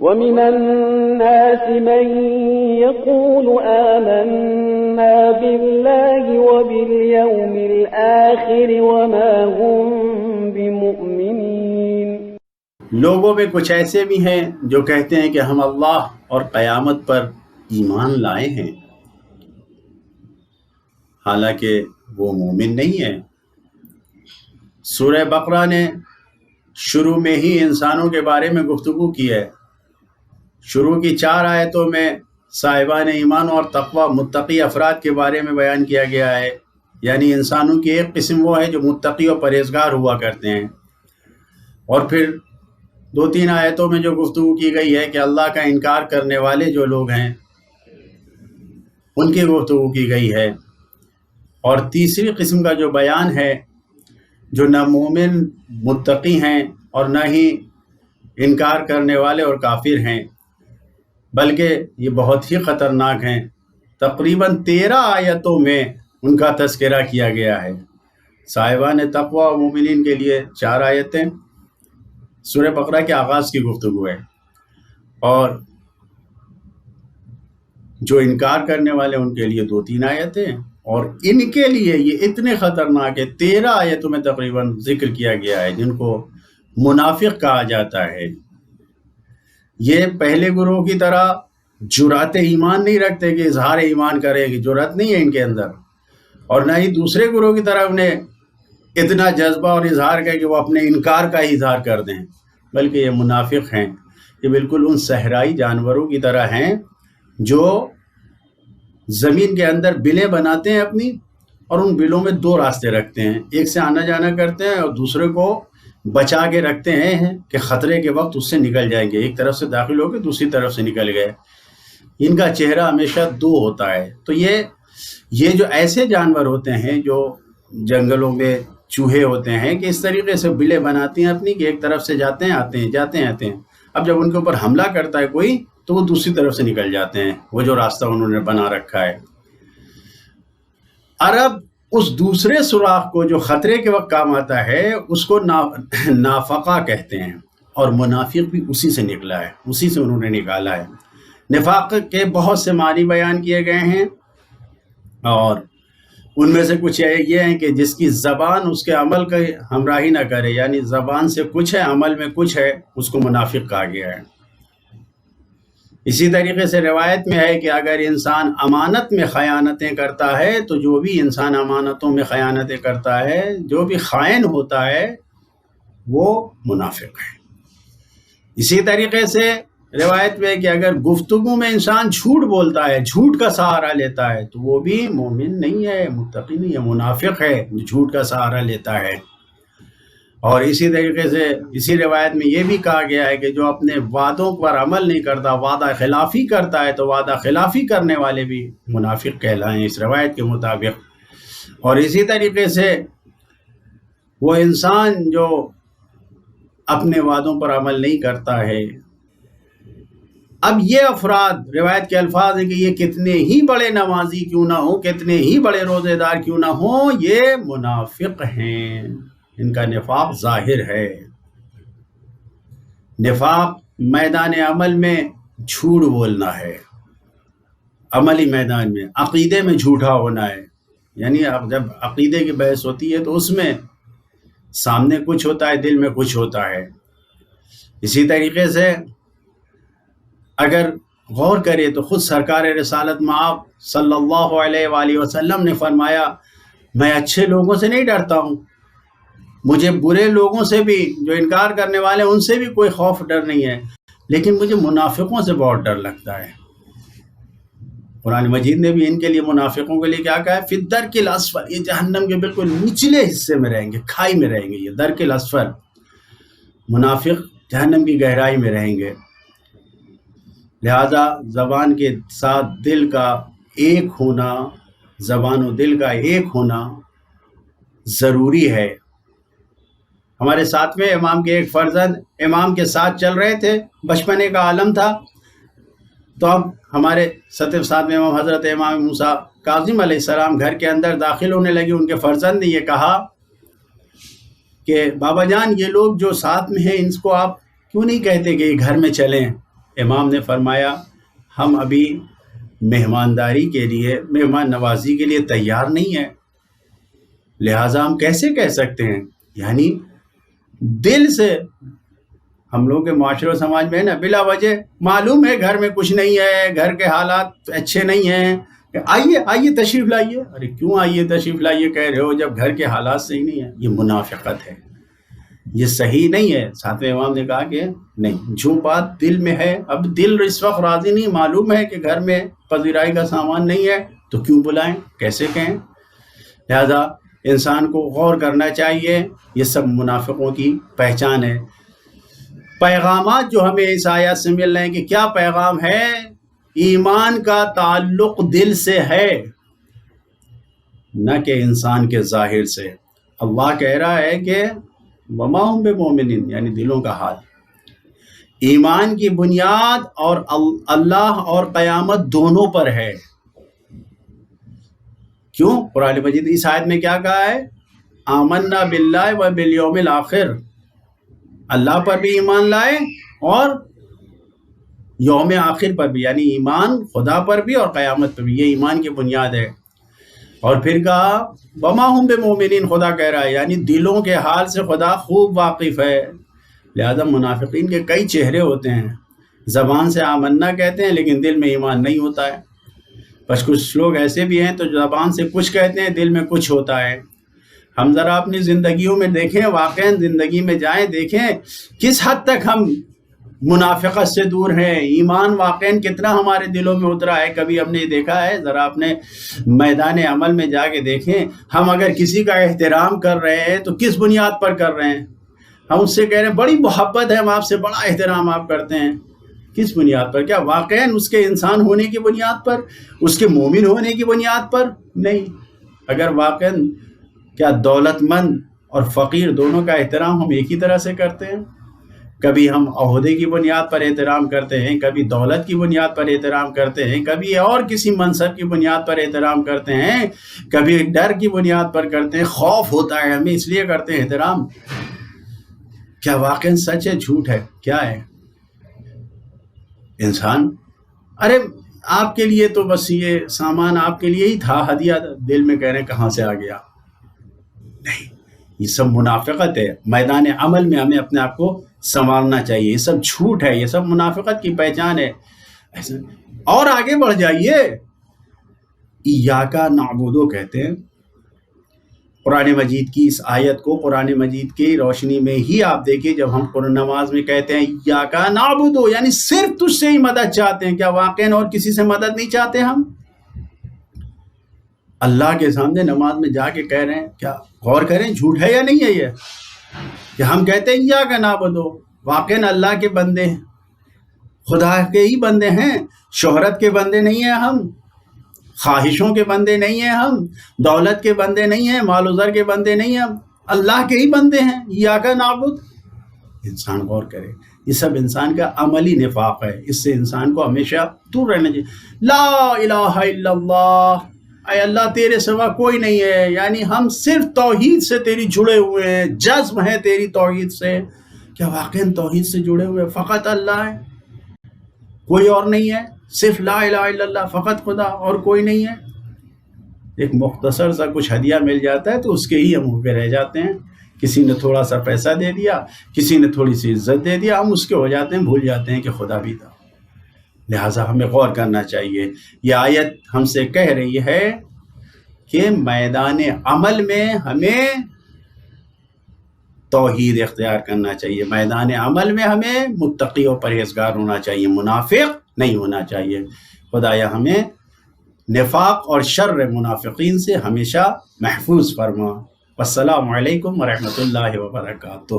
ومن الناس من يقول آمنا بالله وباليوم الآخر وما هم بمؤمنين۔ لوگوں میں کچھ ایسے بھی ہیں جو کہتے ہیں کہ ہم اللہ اور قیامت پر ایمان لائے ہیں، حالانکہ وہ مومن نہیں ہے۔ سورہ بقرہ نے شروع میں ہی انسانوں کے بارے میں گفتگو کی ہے۔ شروع کی 4 آیتوں میں صاحبان ایمان اور تقوی متقی افراد کے بارے میں بیان کیا گیا ہے، یعنی انسانوں کی ایک قسم وہ ہے جو متقی اور پرہیزگار ہوا کرتے ہیں، اور پھر 2-3 آیتوں میں جو گفتگو کی گئی ہے کہ اللہ کا انکار کرنے والے جو لوگ ہیں ان کی گفتگو کی گئی ہے، اور تیسری قسم کا جو بیان ہے جو نہ مومن متقی ہیں اور نہ ہی انکار کرنے والے اور کافر ہیں، بلکہ یہ بہت ہی خطرناک ہیں۔ تقریباً 13 آیتوں میں ان کا تذکرہ کیا گیا ہے۔ صاحبان تقوی و مومنین کے لیے 4 آیتیں سورہ بقرہ کے آغاز کی گفتگو ہے، اور جو انکار کرنے والے ان کے لیے 2-3 آیتیں، اور ان کے لیے یہ اتنے خطرناک ہے 13 آیتوں میں تقریباً ذکر کیا گیا ہے، جن کو منافق کہا جاتا ہے۔ یہ پہلے گروہ کی طرح جرأت ایمان نہیں رکھتے کہ اظہار ایمان کرے، کہ جرأت نہیں ہے ان کے اندر، اور نہ ہی دوسرے گروہ کی طرح انہیں اتنا جذبہ اور اظہار ہے کہ وہ اپنے انکار کا ہی اظہار کر دیں، بلکہ یہ منافق ہیں۔ یہ بالکل ان صحرائی جانوروں کی طرح ہیں جو زمین کے اندر بلیں بناتے ہیں اپنی، اور ان بلوں میں 2 راستے رکھتے ہیں، ایک سے آنا جانا کرتے ہیں اور دوسرے کو بچا کے رکھتے ہیں کہ خطرے کے وقت اس سے نکل جائیں گے، ایک طرف سے داخل ہو کے دوسری طرف سے نکل گئے۔ ان کا چہرہ ہمیشہ 2 ہوتا ہے۔ تو یہ جو ایسے جانور ہوتے ہیں جو جنگلوں میں چوہے ہوتے ہیں کہ اس طریقے سے بلیں بناتی ہیں اپنی کہ ایک طرف سے جاتے ہیں آتے ہیں جاتے ہیں آتے ہیں، اب جب ان کے اوپر حملہ کرتا ہے کوئی تو وہ دوسری طرف سے نکل جاتے ہیں، وہ جو راستہ انہوں نے بنا رکھا ہے۔ عرب اس دوسرے سوراخ کو جو خطرے کے وقت کام آتا ہے اس کو نافقہ کہتے ہیں، اور منافق بھی اسی سے نکلا ہے، اسی سے انہوں نے نکالا ہے۔ نفاق کے بہت سے معنی بیان کیے گئے ہیں، اور ان میں سے کچھ یہ ہیں کہ جس کی زبان اس کے عمل کا ہمراہی نہ کرے، یعنی زبان سے کچھ ہے عمل میں کچھ ہے، اس کو منافق کہا گیا ہے۔ اسی طریقے سے روایت میں ہے کہ اگر انسان امانت میں خیانتیں کرتا ہے تو جو بھی انسان امانتوں میں خیانتیں کرتا ہے، جو بھی خائن ہوتا ہے، وہ منافق ہے۔ اسی طریقے سے روایت میں ہے کہ اگر گفتگو میں انسان جھوٹ بولتا ہے، جھوٹ کا سہارا لیتا ہے، تو وہ بھی مومن نہیں ہے، متقی نہیں ہے، منافق ہے جو جھوٹ کا سہارا لیتا ہے۔ اور اسی طریقے سے اسی روایت میں یہ بھی کہا گیا ہے کہ جو اپنے وعدوں پر عمل نہیں کرتا، وعدہ خلافی کرتا ہے، تو وعدہ خلافی کرنے والے بھی منافق کہلائیں اس روایت کے مطابق۔ اور اسی طریقے سے وہ انسان جو اپنے وعدوں پر عمل نہیں کرتا ہے، اب یہ افراد روایت کے الفاظ ہیں کہ یہ کتنے ہی بڑے نمازی کیوں نہ ہوں، کتنے ہی بڑے روزے دار کیوں نہ ہوں، یہ منافق ہیں، ان کا نفاق ظاہر ہے۔ نفاق میدان عمل میں جھوٹ بولنا ہے، عملی میدان میں عقیدے میں جھوٹا ہونا ہے، یعنی جب عقیدے کی بحث ہوتی ہے تو اس میں سامنے کچھ ہوتا ہے، دل میں کچھ ہوتا ہے۔ اسی طریقے سے اگر غور کرے تو خود سرکار رسالت مآب صلی اللہ علیہ وآلہ وسلم نے فرمایا، میں اچھے لوگوں سے نہیں ڈرتا ہوں، مجھے برے لوگوں سے بھی جو انکار کرنے والے ان سے بھی کوئی خوف ڈر نہیں ہے، لیکن مجھے منافقوں سے بہت ڈر لگتا ہے۔ قرآن مجید نے بھی ان کے لیے منافقوں کے لیے کیا کہا ہے؟ فی الدرک الاسفل، یہ جہنم کے بالکل نچلے حصے میں رہیں گے، کھائی میں رہیں گے، یہ درک الاسفل، منافق جہنم کی گہرائی میں رہیں گے۔ لہذا زبان کے ساتھ دل کا ایک ہونا، زبان و دل کا ایک ہونا ضروری ہے۔ ہمارے 7ویں امام کے ایک فرزند امام کے ساتھ چل رہے تھے، بچپنے کا عالم تھا، تو اب ہمارے 7ویں امام حضرت امام موسیٰ کاظم علیہ السلام گھر کے اندر داخل ہونے لگے. ان کے فرزند نے یہ کہا کہ بابا جان یہ لوگ جو ساتھ میں ہیں ان کو آپ کیوں نہیں کہتے کہ یہ گھر میں چلیں؟ امام نے فرمایا ہم ابھی مہمانداری کے لیے، مہمان نوازی کے لیے تیار نہیں ہیں، لہٰذا ہم کیسے کہہ سکتے ہیں؟ یعنی دل سے ہم لوگ کے معاشرے و سماج میں ہے نا، بلا وجہ معلوم ہے گھر میں کچھ نہیں ہے، گھر کے حالات اچھے نہیں ہیں، آئیے تشریف لائیے. ارے کیوں آئیے تشریف لائیے کہہ رہے ہو جب گھر کے حالات صحیح نہیں ہیں؟ یہ منافقت ہے، یہ صحیح نہیں ہے. 7ویں امام نے کہا کہ نہیں، جو بات دل میں ہے، اب دل اس وقت راضی نہیں، معلوم ہے کہ گھر میں پذیرائی کا سامان نہیں ہے تو کیوں بلائیں، کیسے کہیں؟ لہذا انسان کو غور کرنا چاہیے. یہ سب منافقوں کی پہچان ہے. پیغامات جو ہمیں اس آیات سے مل رہے ہیں کہ کیا پیغام ہے؟ ایمان کا تعلق دل سے ہے، نہ کہ انسان کے ظاہر سے. اللہ کہہ رہا ہے کہ وما ہم بمؤمنین، یعنی دلوں کا حال. ایمان کی بنیاد اور اللہ اور قیامت دونوں پر ہے. کیوں؟ قرآن مجید اس آیت میں کیا کہا ہے؟ آمنا باللہ و بالیوم الآخر، اللہ پر بھی ایمان لائے اور یوم آخر پر بھی، یعنی ایمان خدا پر بھی اور قیامت پر بھی. یہ ایمان کی بنیاد ہے. اور پھر کہا وما ہم بمؤمنین، خدا کہہ رہا ہے یعنی دلوں کے حال سے خدا خوب واقف ہے. لہذا منافقین کے کئی چہرے ہوتے ہیں، زبان سے آمنا کہتے ہیں لیکن دل میں ایمان نہیں ہوتا ہے. بس کچھ لوگ ایسے بھی ہیں تو زبان سے کچھ کہتے ہیں، دل میں کچھ ہوتا ہے. ہم ذرا اپنی زندگیوں میں دیکھیں، واقعاً زندگی میں جائیں، دیکھیں کس حد تک ہم منافقت سے دور ہیں، ایمان واقعاً کتنا ہمارے دلوں میں اترا ہے. کبھی ہم نے دیکھا ہے؟ ذرا اپنے میدان عمل میں جا کے دیکھیں. ہم اگر کسی کا احترام کر رہے ہیں تو کس بنیاد پر کر رہے ہیں؟ ہم اس سے کہہ رہے ہیں بڑی محبت ہے، ہم آپ سے بڑا احترام آپ کرتے ہیں، کس بنیاد پر؟ کیا واقعاً اس کے انسان ہونے کی بنیاد پر، اس کے مومن ہونے کی بنیاد پر؟ نہیں. اگر واقعاً کیا دولت مند اور فقیر دونوں کا احترام ہم ایک ہی طرح سے کرتے ہیں؟ کبھی ہم عہدے کی بنیاد پر احترام کرتے ہیں، کبھی دولت کی بنیاد پر احترام کرتے ہیں، کبھی اور کسی منصب کی بنیاد پر احترام کرتے ہیں، کبھی ڈر کی بنیاد پر کرتے ہیں، خوف ہوتا ہے ہمیں اس لیے کرتے ہیں احترام. کیا واقعاً سچ ہے، جھوٹ ہے، کیا ہے؟ انسان ارے آپ کے لیے تو بس یہ سامان آپ کے لیے ہی تھا، ہدیہ، دل میں کہہ رہے ہیں کہاں سے آ گیا. نہیں، یہ سب منافقت ہے. میدان عمل میں ہمیں اپنے آپ کو سنوارنا چاہیے. یہ سب جھوٹ ہے، یہ سب منافقت کی پہچان ہے. اور آگے بڑھ جائیے، ایاک نعبد کہتے ہیں. قرآن مجید کی اس آیت کو قرآن مجید کی روشنی میں ہی آپ دیکھیں، جب ہم قرآن نماز میں کہتے ہیں ایاک نعبد، یعنی صرف تجھ سے ہی مدد چاہتے ہیں. کیا واقعاً اور کسی سے مدد نہیں چاہتے ہم؟ اللہ کے سامنے نماز میں جا کے کہہ رہے ہیں. کیا غور کریں جھوٹ ہے یا نہیں ہے یہ کہ ہم کہتے ہیں ایاک نعبد، واقعاً اللہ کے بندے ہیں، خدا کے ہی بندے ہیں، شہرت کے بندے نہیں ہیں ہم، خواہشوں کے بندے نہیں ہیں ہم، دولت کے بندے نہیں ہیں، مال و زر کے بندے نہیں ہیں ہم، اللہ کے ہی بندے ہیں. ایاک نعبد. انسان غور کرے، یہ سب انسان کا عملی نفاق ہے. اس سے انسان کو ہمیشہ دور رہنا چاہیے. لا الہ الا اللہ، اے اللہ تیرے سوا کوئی نہیں ہے. یعنی ہم صرف توحید سے تیری جڑے ہوئے ہیں، جذب ہیں تیری توحید سے. کیا واقعاً توحید سے جڑے ہوئے؟ فقط اللہ ہے، کوئی اور نہیں ہے، صرف لا الہ الا اللہ، فقط خدا، اور کوئی نہیں ہے. ایک مختصر سا کچھ ہدیہ مل جاتا ہے تو اس کے ہی ہم ہو کے رہ جاتے ہیں. کسی نے تھوڑا سا پیسہ دے دیا، کسی نے تھوڑی سی عزت دے دیا، ہم اس کے ہو جاتے ہیں، بھول جاتے ہیں کہ خدا بھی تھا. لہٰذا ہمیں غور کرنا چاہیے. یہ آیت ہم سے کہہ رہی ہے کہ میدان عمل میں ہمیں توحید اختیار کرنا چاہیے، میدان عمل میں ہمیں متقی و پرہیزگار ہونا چاہیے، منافق نہیں ہونا چاہیے. خدایا ہمیں نفاق اور شر منافقین سے ہمیشہ محفوظ فرما. والسلام علیکم ورحمۃ اللہ وبرکاتہ.